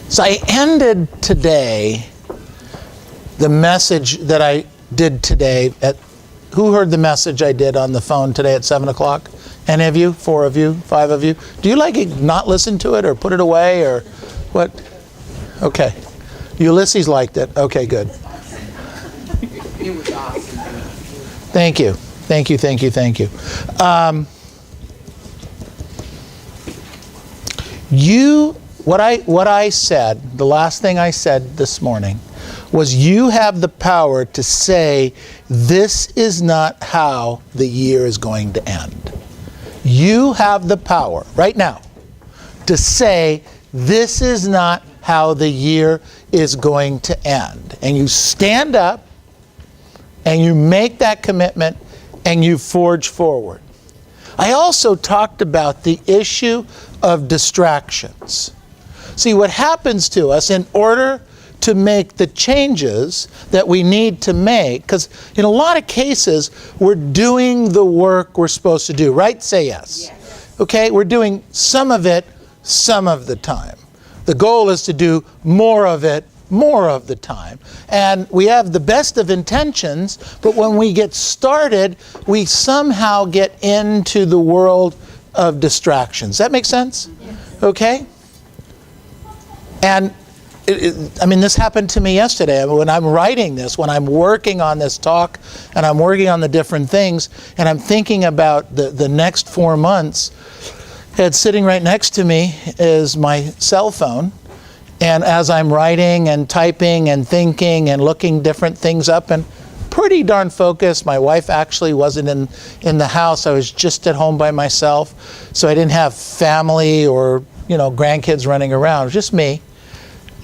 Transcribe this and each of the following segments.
So I ended today, the message that I did today who heard the message I did on the phone today at 7 o'clock? Any of you? 4 of you? 5 of you? Do you not listen to it or put it away or what? Okay. Ulysses liked it. Okay, good. It was awesome. Thank you. Thank you. What I said, the last thing I said this morning, was you have the power to say, this is not how the year is going to end. You have the power right now to say, this is not how the year is going to end. And you stand up and you make that commitment and you forge forward. I also talked about the issue of distractions. See, what happens to us in order to make the changes that we need to make, because in a lot of cases, we're doing the work we're supposed to do, right? Say yes. Yes. Okay, we're doing some of it, some of the time. The goal is to do more of it, more of the time. And we have the best of intentions, but when we get started, we somehow get into the world of distractions. Does that make sense? Yes. Okay? And this happened to me yesterday. When I'm writing this, when I'm working on this talk, and I'm working on the different things, and I'm thinking about the next 4 months, and sitting right next to me is my cell phone. And as I'm writing and typing and thinking and looking different things up, and pretty darn focused. My wife actually wasn't in the house. I was just at home by myself. So I didn't have family or grandkids running around. It was just me.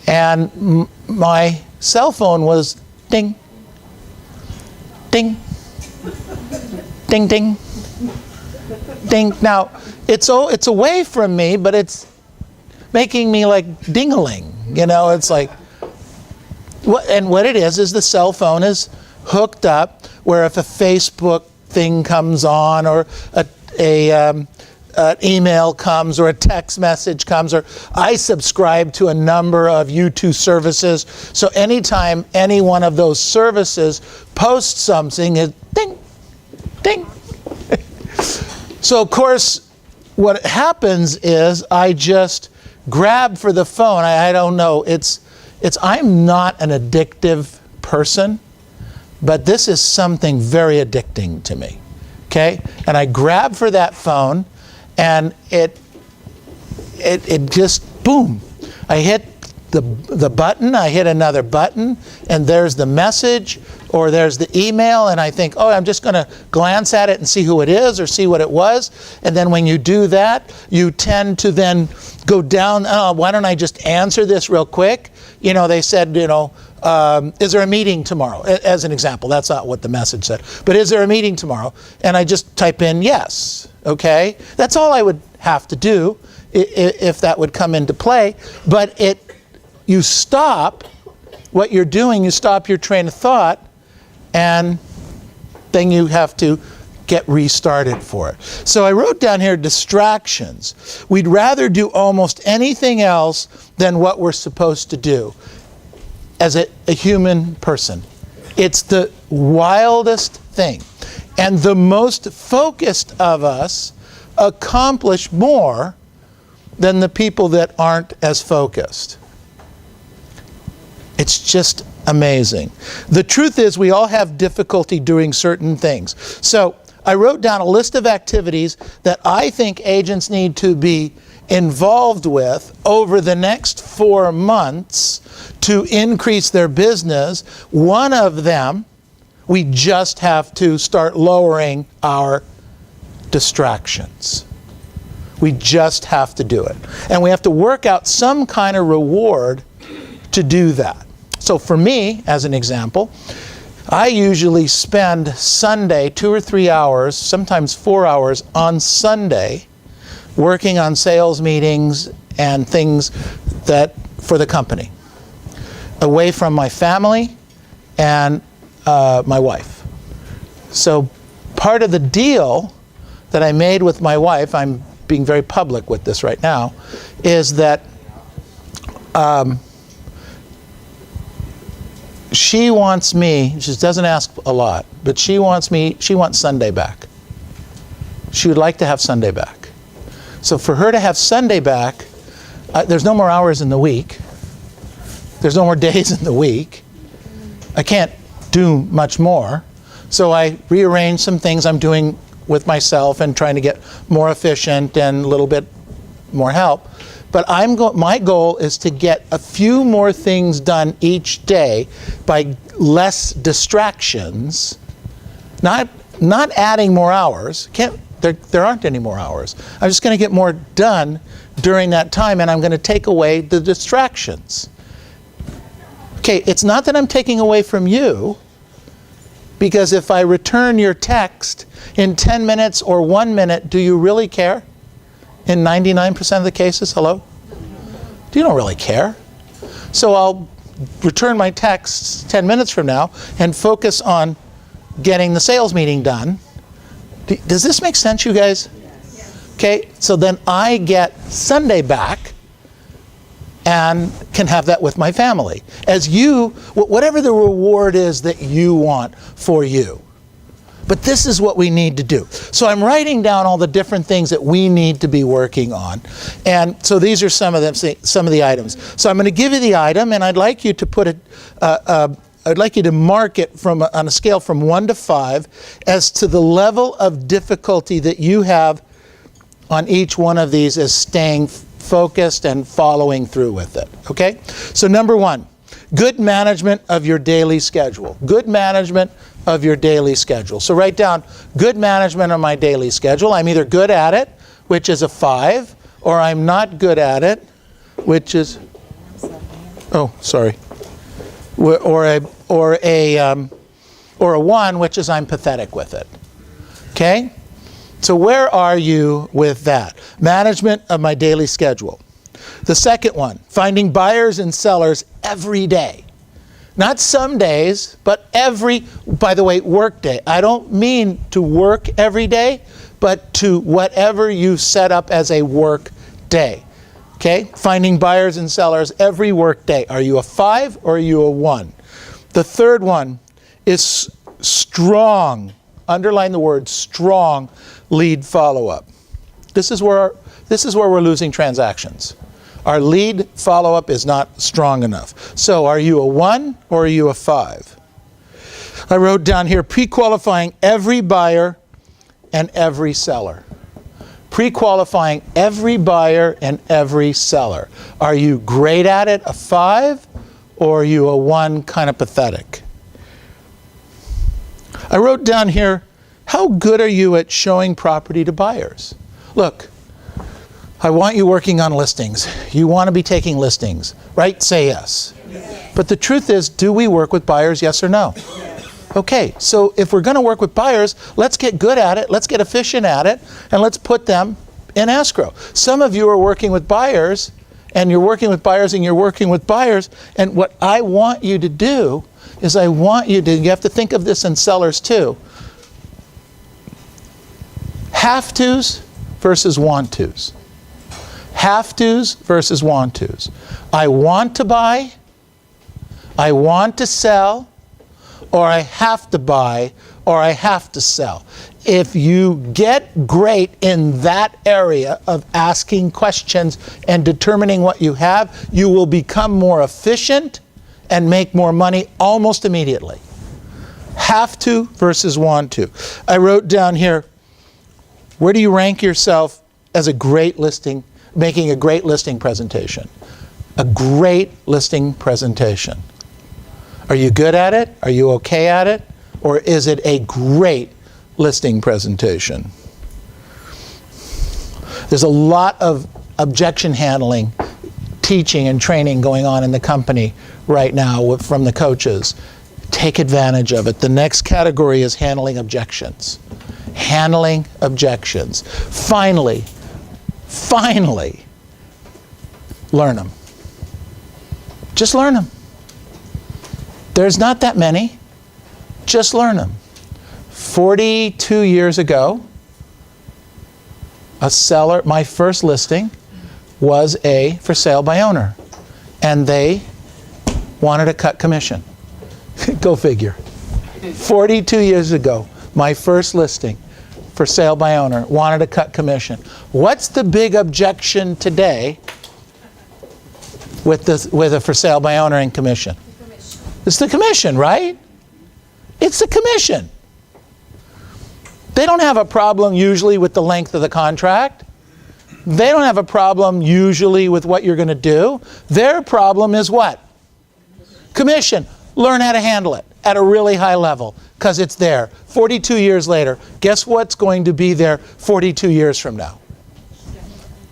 And my cell phone was ding, ding, ding, ding, ding. Now, it's away from me, but it's making me like ding-a-ling. It's like, what it is the cell phone is hooked up where if a Facebook thing comes on or an email comes or a text message comes, or I subscribe to a number of YouTube services. So anytime any one of those services posts something, it ding, ding. So of course, what happens is I just grab for the phone. I don't know. I'm not an addictive person, but this is something very addicting to me. Okay? And I grab for that phone, and it just, boom. I hit the button, I hit another button, and there's the message, or there's the email, and I think, I'm just going to glance at it and see who it is or see what it was. And then when you do that, you tend to then go down, why don't I just answer this real quick? They said, is there a meeting tomorrow? As an example, that's not what the message said. But is there a meeting tomorrow? And I just type in yes, okay? That's all I would have to do if that would come into play. But you stop what you're doing, you stop your train of thought, and then you have to get restarted for it. So I wrote down here distractions. We'd rather do almost anything else than what we're supposed to do as a human person. It's the wildest thing. And the most focused of us accomplish more than the people that aren't as focused. It's just amazing. The truth is we all have difficulty doing certain things. So I wrote down a list of activities that I think agents need to be involved with over the next 4 months to increase their business. One of them, we just have to start lowering our distractions. We just have to do it. And we have to work out some kind of reward to do that. So for me, as an example, I usually spend Sunday 2 or 3 hours, sometimes 4 hours on Sunday, working on sales meetings and things that for the company, away from my family and my wife. So part of the deal that I made with my wife, I'm being very public with this right now, is that She wants me, she doesn't ask a lot, but she wants Sunday back. She would like to have Sunday back. So for her to have Sunday back, there's no more hours in the week. There's no more days in the week. I can't do much more. So I rearrange some things I'm doing with myself and trying to get more efficient and a little bit more help. But my goal is to get a few more things done each day by less distractions, not adding more hours. There aren't any more hours. I'm just going to get more done during that time, and I'm going to take away the distractions. Okay, it's not that I'm taking away from you, because if I return your text in 10 minutes or 1 minute, do you really care? In 99% of the cases, hello? You don't really care. So I'll return my texts 10 minutes from now and focus on getting the sales meeting done. Does this make sense, you guys? Yes. Okay, so then I get Sunday back and can have that with my family. As you, whatever the reward is that you want for you. But this is what we need to do. So I'm writing down all the different things that we need to be working on. And so these are some of them, some of the items. So I'm going to give you the item, and I'd like you to put it, I'd like you to mark it on a scale from 1 to 5 as to the level of difficulty that you have on each one of these as staying focused and following through with it. Okay? So number 1, good management of your daily schedule. Good management of your daily schedule. So write down good management of my daily schedule. I'm either good at it, which is a 5, or I'm not good at it, which is, or a 1, which is I'm pathetic with it. Okay? So where are you with that? Management of my daily schedule. The second one, finding buyers and sellers every day. Not some days, but by the way, work day. I don't mean to work every day, but to whatever you set up as a work day. Okay? Finding buyers and sellers every work day. Are you a 5 or are you a 1? The third one is strong, underline the word strong, lead follow-up. This is where we're losing transactions. Our lead follow-up is not strong enough. So are you a 1 or are you a 5? I wrote down here, pre-qualifying every buyer and every seller. Pre-qualifying every buyer and every seller. Are you great at it, a 5, or are you a 1, kind of pathetic? I wrote down here, how good are you at showing property to buyers? Look, I want you working on listings. You want to be taking listings, right? Say yes. Yes. But the truth is, do we work with buyers, yes or no? Yes. Okay, so if we're going to work with buyers, let's get good at it, let's get efficient at it, and let's put them in escrow. Some of you are working with buyers, and you're working with buyers, and you're working with buyers, and what I want you to do is you have to think of this in sellers too. Have tos versus want tos. Have tos versus want tos. I want to buy, I want to sell, or I have to buy, or I have to sell. If you get great in that area of asking questions and determining what you have, you will become more efficient and make more money almost immediately. Have to versus want to. I wrote down here, where do you rank yourself as a great listing, making a great listing presentation? A great listing presentation. Are you good at it? Are you okay at it? Or is it a great listing presentation? There's a lot of objection handling, teaching and training going on in the company right now from the coaches. Take advantage of it. The next category is handling objections. Handling objections. Finally, learn them. Just learn them. There's not that many. Just learn them. 42 years ago, a seller, my first listing was a for sale by owner. and they wanted to cut commission. Go figure. 42 years ago, my first listing for sale by owner wanted to cut commission. What's the big objection today with a for sale by owner and commission? It's the commission, right? It's the commission. They don't have a problem usually with the length of the contract. They don't have a problem usually with what you're going to do. Their problem is what? Commission. Learn how to handle it at a really high level because it's there. 42 years later, guess what's going to be there 42 years from now?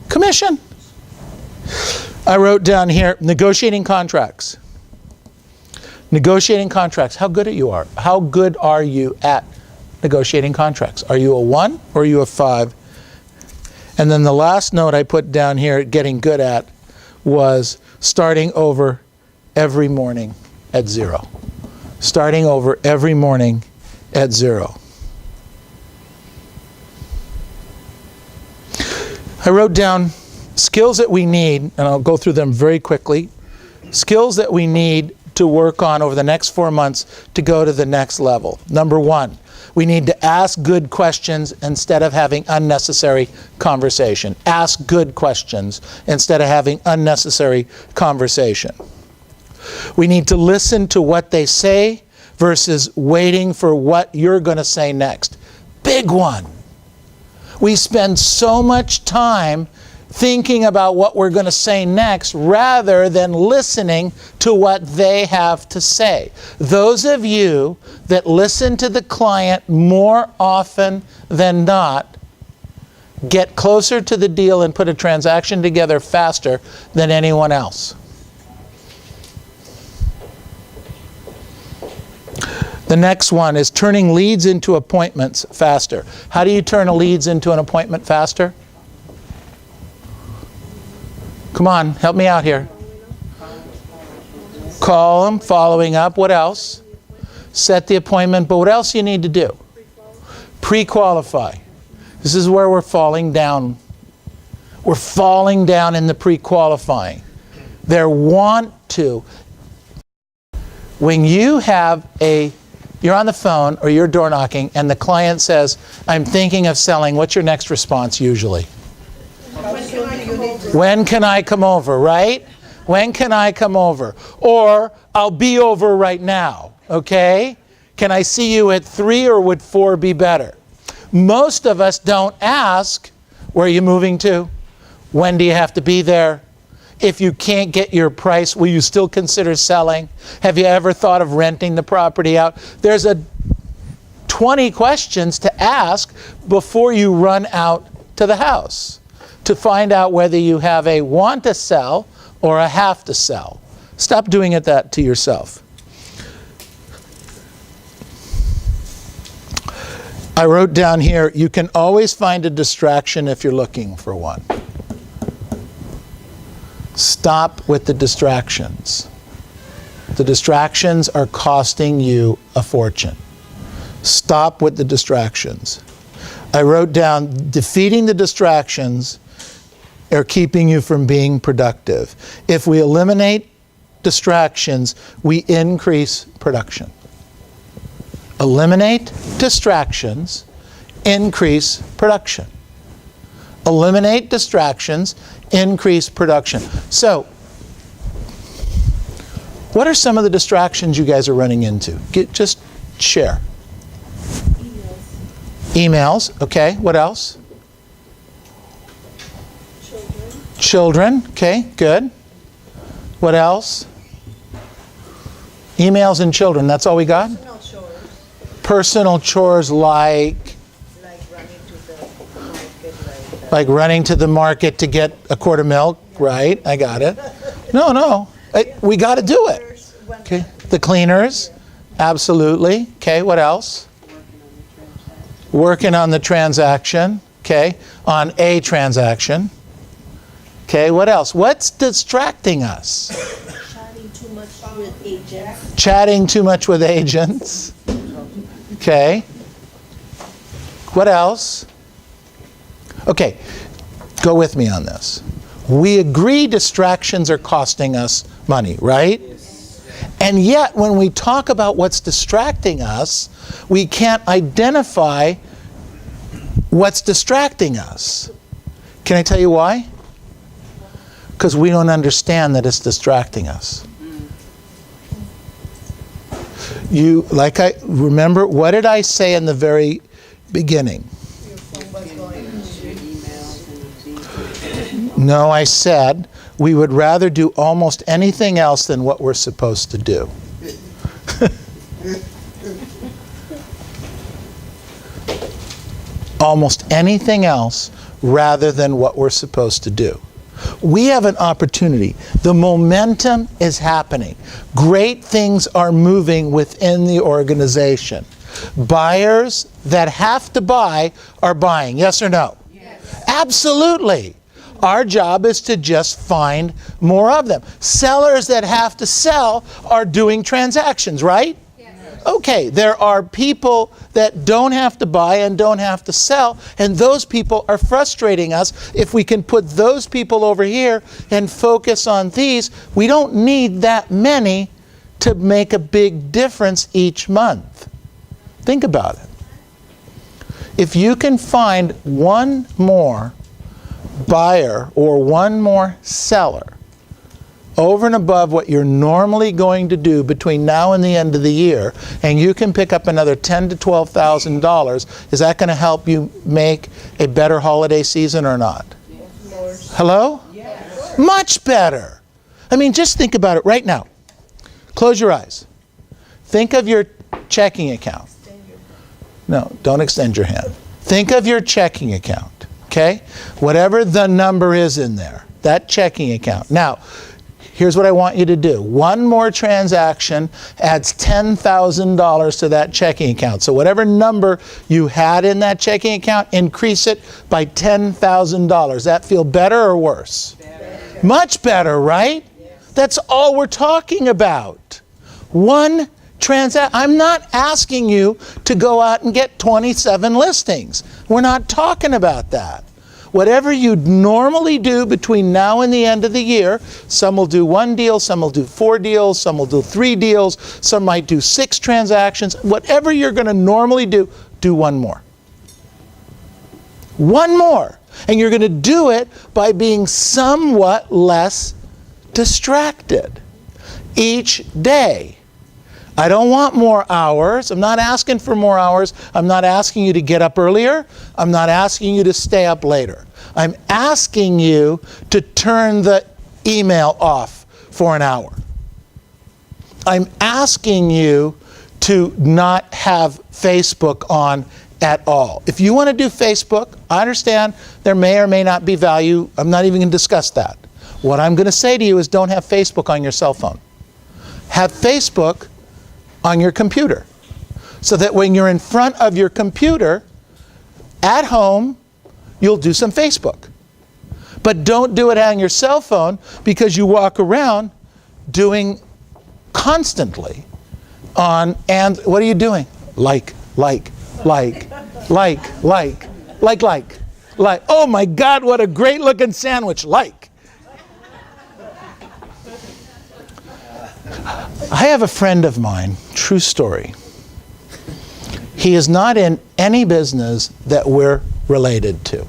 Commission. I wrote down here, negotiating contracts. Negotiating contracts. How good How good are you at negotiating contracts? Are you a 1 or are you a 5? And then the last note I put down here, getting good at, was starting over every morning at 0. Starting over every morning at 0. I wrote down skills that we need, and I'll go through them very quickly. Skills that we need to work on over the next 4 months to go to the next level. Number 1, we need to ask good questions instead of having unnecessary conversation. Ask good questions instead of having unnecessary conversation. We need to listen to what they say versus waiting for what you're going to say next. Big one. We spend so much time thinking about what we're going to say next rather than listening to what they have to say. Those of you that listen to the client more often than not get closer to the deal and put a transaction together faster than anyone else. The next one is turning leads into appointments faster. How do you turn a leads into an appointment faster? Come on, help me out here. Call them, following up. What else? Set the appointment, but what else you need to do? Pre-qualify. This is where we're falling down. We're falling down in the pre-qualifying. There want to. When you have you're on the phone or you're door knocking and the client says, I'm thinking of selling, what's your next response usually? When can I come over, right? When can I come over? Or, I'll be over right now, okay? Can I see you at 3 or would 4 be better? Most of us don't ask, where are you moving to? When do you have to be there? If you can't get your price, will you still consider selling? Have you ever thought of renting the property out? There's 20 questions to ask before you run out to the house to find out whether you have a want to sell or a have to sell. Stop doing that to yourself. I wrote down here, you can always find a distraction if you're looking for one. Stop with the distractions. The distractions are costing you a fortune. Stop with the distractions. I wrote down, defeating the distractions are keeping you from being productive. If we eliminate distractions, we increase production. Eliminate distractions, increase production. Eliminate distractions, increase production. So, what are some of the distractions you guys are running into? Just share. Emails, okay. What else? Children, okay, good. What else? Emails and children, that's all we got? Personal chores. Personal chores like Like running to the market, to get a quart of milk, right? I got it. No. We got to do it. Okay. The cleaners, absolutely. Okay, what else? Working on the transaction. Okay, on a transaction. Okay, what else? What's distracting us? Chatting too much with agents. Chatting too much with agents. Okay. What else? Okay, go with me on this. We agree distractions are costing us money, right? And yet, when we talk about what's distracting us, we can't identify what's distracting us. Can I tell you why? Because we don't understand that it's distracting us. Remember, what did I say in the very beginning? No, I said we would rather do almost anything else than what we're supposed to do. Almost anything else rather than what we're supposed to do. We have an opportunity. The momentum is happening. Great things are moving within the organization. Buyers that have to buy are buying. Yes or no? Yes. Absolutely. Our job is to just find more of them. Sellers that have to sell are doing transactions, right? Okay, there are people that don't have to buy and don't have to sell, and those people are frustrating us. If we can put those people over here and focus on these, we don't need that many to make a big difference each month. Think about it. If you can find one more buyer or one more seller over and above what you're normally going to do between now and the end of the year, and you can pick up another $10,000 to $12,000, is that going to help you make a better holiday season or not? Yes. Hello? Yes. Much better. I mean, just think about it right now. Close your eyes. Think of your checking account. No, don't extend your hand. Think of your checking account, okay? Whatever the number is in there, that checking account. Now, here's what I want you to do. One more transaction adds $10,000 to that checking account. So whatever number you had in that checking account, increase it by $10,000. That feel better or worse? Better. Much better, right? Yes. That's all we're talking about. One transaction. I'm not asking you to go out and get 27 listings. We're not talking about that. Whatever you'd normally do between now and the end of the year, some will do one deal, some will do 4 deals, some will do 3 deals, some might do 6 transactions. Whatever you're going to normally do, do one more. One more. And you're going to do it by being somewhat less distracted each day. I don't want more hours. I'm not asking for more hours. I'm not asking you to get up earlier. I'm not asking you to stay up later. I'm asking you to turn the email off for an hour. I'm asking you to not have Facebook on at all. If you want to do Facebook, I understand there may or may not be value. I'm not even going to discuss that. What I'm going to say to you is don't have Facebook on your cell phone. Have Facebook on your computer, so that when you're in front of your computer at home, you'll do some Facebook. But don't do it on your cell phone, because you walk around doing constantly on, and what are you doing? Like. Oh my God, what a great looking sandwich, like. I have a friend of mine, true story. He is not in any business that we're related to.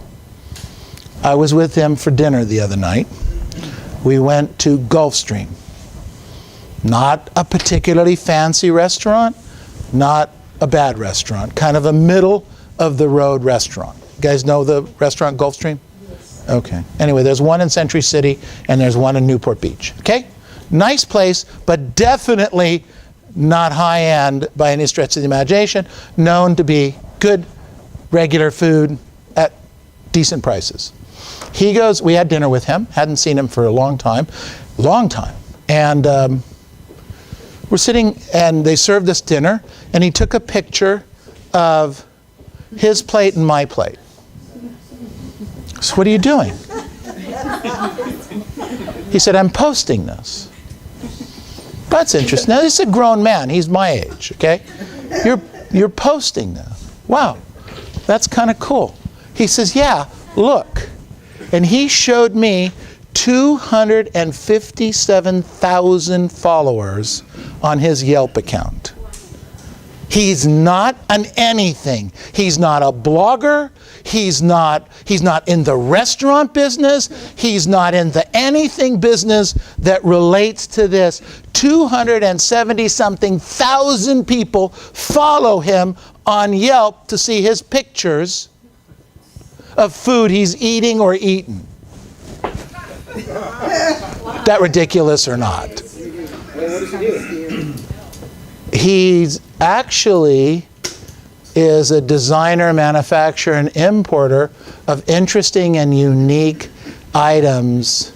I was with him for dinner the other night. We went to Gulfstream. Not a particularly fancy restaurant, not a bad restaurant, kind of a middle of the road restaurant. You guys know the restaurant Gulfstream? Yes. Okay. Anyway, there's one in Century City and there's one in Newport Beach. Okay? Nice place, but definitely not high-end by any stretch of the imagination. Known to be good, regular food at decent prices. He goes, we had dinner with him, hadn't seen him for a long time. And we're sitting, and they served us dinner, and he took a picture of his plate and my plate. So what are you doing? He said, I'm posting this. That's interesting. Now, this is a grown man. He's my age, okay? You're posting this. Wow, that's kind of cool. He says, yeah, look. And he showed me 257,000 followers on his Yelp account. He's not an anything. He's not a blogger. He's not in the restaurant business. He's not in the anything business that relates to this. 270-something thousand people follow him on Yelp to see his pictures of food he's eating or eaten. That ridiculous or not? He's actually is a designer, manufacturer, and importer of interesting and unique items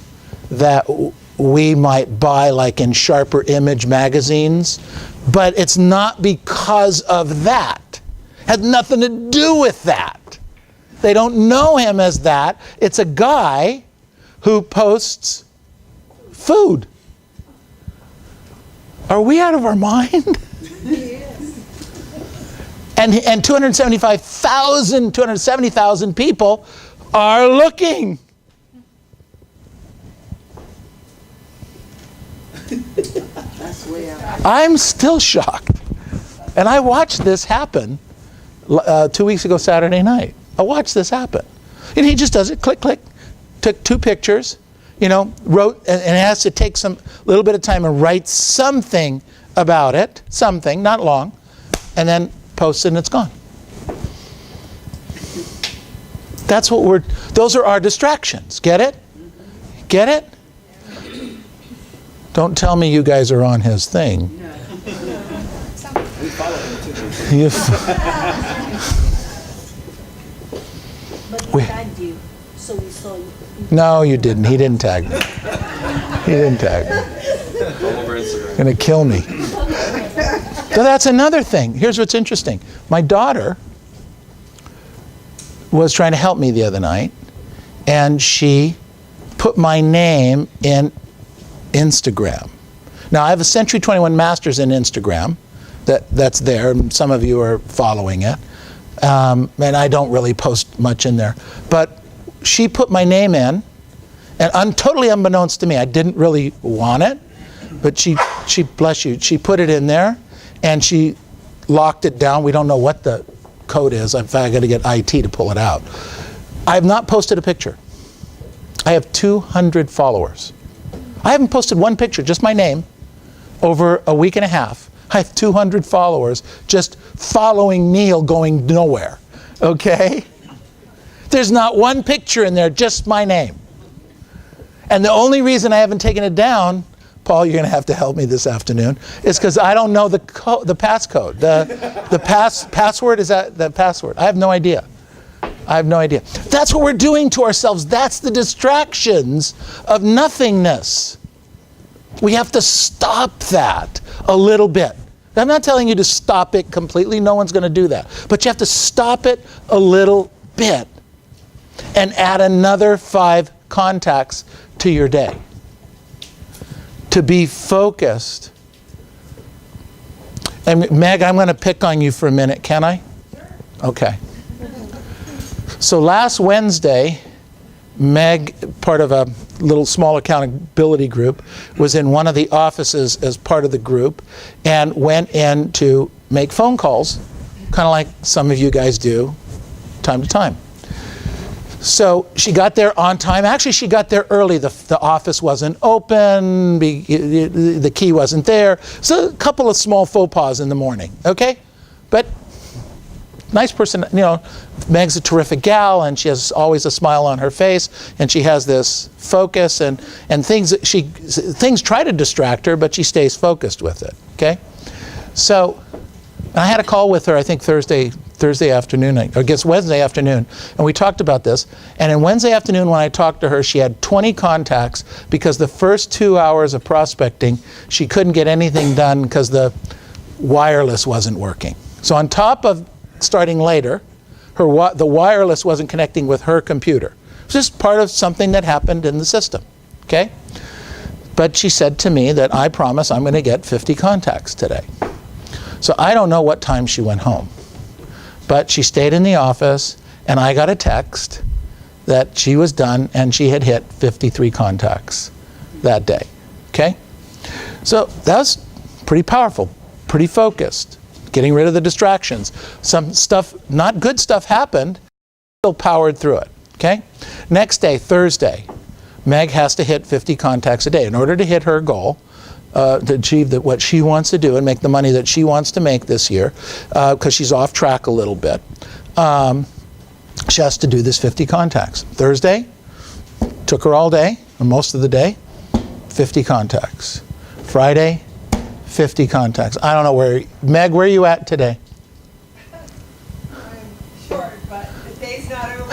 that we might buy like in Sharper Image magazines. But it's not because of that. It has nothing to do with that. They don't know him as that. It's a guy who posts food. Are we out of our mind? And 270,000 people are looking. I'm still shocked. And I watched this happen 2 weeks ago Saturday night. I watched this happen. And he just does it, click, click. Took 2 pictures, wrote, and it has to take some little bit of time and write something about it, something, not long, and then post it and it's gone. That's what those are our distractions. Get it? Get it? Don't tell me you guys are on his thing. But he tagged you, so we saw you. No, you didn't. He didn't tag me. He didn't tag me. Gonna kill me. So that's another thing. Here's what's interesting. My daughter was trying to help me the other night, and she put my name in Instagram. Now, I have a Century 21 Masters in Instagram. That's there, and some of you are following it. And I don't really post much in there. But she put my name in, and totally unbeknownst to me, I didn't really want it, but she bless you, she put it in there, and she locked it down. We don't know what the code is. In fact, I got to get IT to pull it out. I have not posted a picture. I have 200 followers. I haven't posted one picture, just my name, over a week and a half. I have 200 followers just following Neil going nowhere, okay? There's not one picture in there, just my name. And the only reason I haven't taken it down, Paul, you're going to have to help me this afternoon, is because I don't know the passcode. The password, is that the password? I have no idea. I have no idea. That's what we're doing to ourselves. That's the distractions of nothingness. We have to stop that a little bit. I'm not telling you to stop it completely. No one's going to do that. But you have to stop it a little bit and add another 5 contacts to your day. To be focused. And Meg, I'm going to pick on you for a minute. Can I? Sure. Okay. So last Wednesday, Meg, part of a little small accountability group, was in one of the offices as part of the group and went in to make phone calls, kind of like some of you guys do, time to time. So she got there on time. Actually, she got there early. The office wasn't open. The key wasn't there. So a couple of small faux pas in the morning, okay? But nice person, Meg's a terrific gal, and she has always a smile on her face, and she has this focus, and things try to distract her, but she stays focused with it, okay? So I had a call with her, I think Thursday afternoon, I guess Wednesday afternoon, and we talked about this. And in Wednesday afternoon when I talked to her, she had 20 contacts because the first 2 hours of prospecting, she couldn't get anything done because the wireless wasn't working. So on top of starting later, the wireless wasn't connecting with her computer. It was just part of something that happened in the system, okay? But she said to me that I promise I'm going to get 50 contacts today. So I don't know what time she went home. But she stayed in the office, and I got a text, that she was done and she had hit 53 contacts that day. Okay? So that's pretty powerful, pretty focused, getting rid of the distractions. Some stuff, not good stuff happened, still powered through it. Okay? Next day, Thursday, Meg has to hit 50 contacts a day. In order to hit her goal, to achieve what she wants to do and make the money that she wants to make this year, because she's off track a little bit, she has to do this 50 contacts. Thursday, took her all day, or most of the day, 50 contacts. Friday, 50 contacts. I don't know Meg, where are you at today? I'm short, but the day's not over.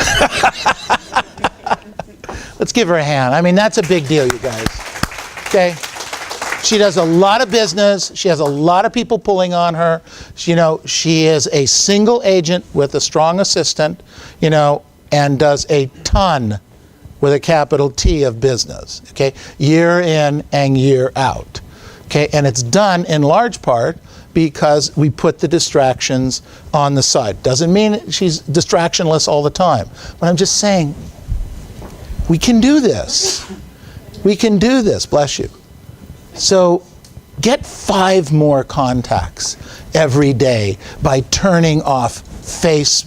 Let's give her a hand. I mean, that's a big deal, you guys. Okay? She does a lot of business. She has a lot of people pulling on her. She is a single agent with a strong assistant, and does a ton with a capital T of business, okay? Year in and year out, okay? And it's done in large part because we put the distractions on the side. Doesn't mean she's distractionless all the time, but I'm just saying, we can do this. We can do this, bless you. So get 5 more contacts every day by turning off Facebook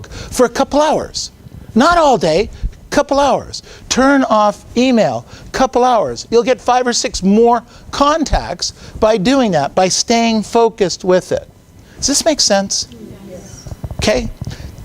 for a couple hours. Not all day, couple hours. Turn off email, couple hours. You'll get 5 or 6 more contacts by doing that, by staying focused with it. Does this make sense? Yes. Okay?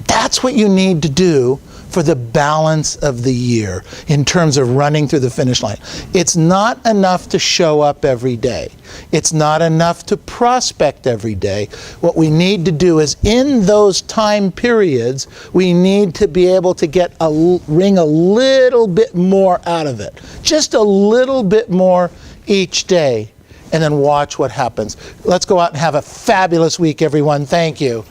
That's what you need to do for the balance of the year in terms of running through the finish line. It's not enough to show up every day. It's not enough to prospect every day. What we need to do is, in those time periods, we need to be able to wring a little bit more out of it. Just a little bit more each day, and then watch what happens. Let's go out and have a fabulous week, everyone. Thank you.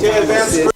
Okay, advanced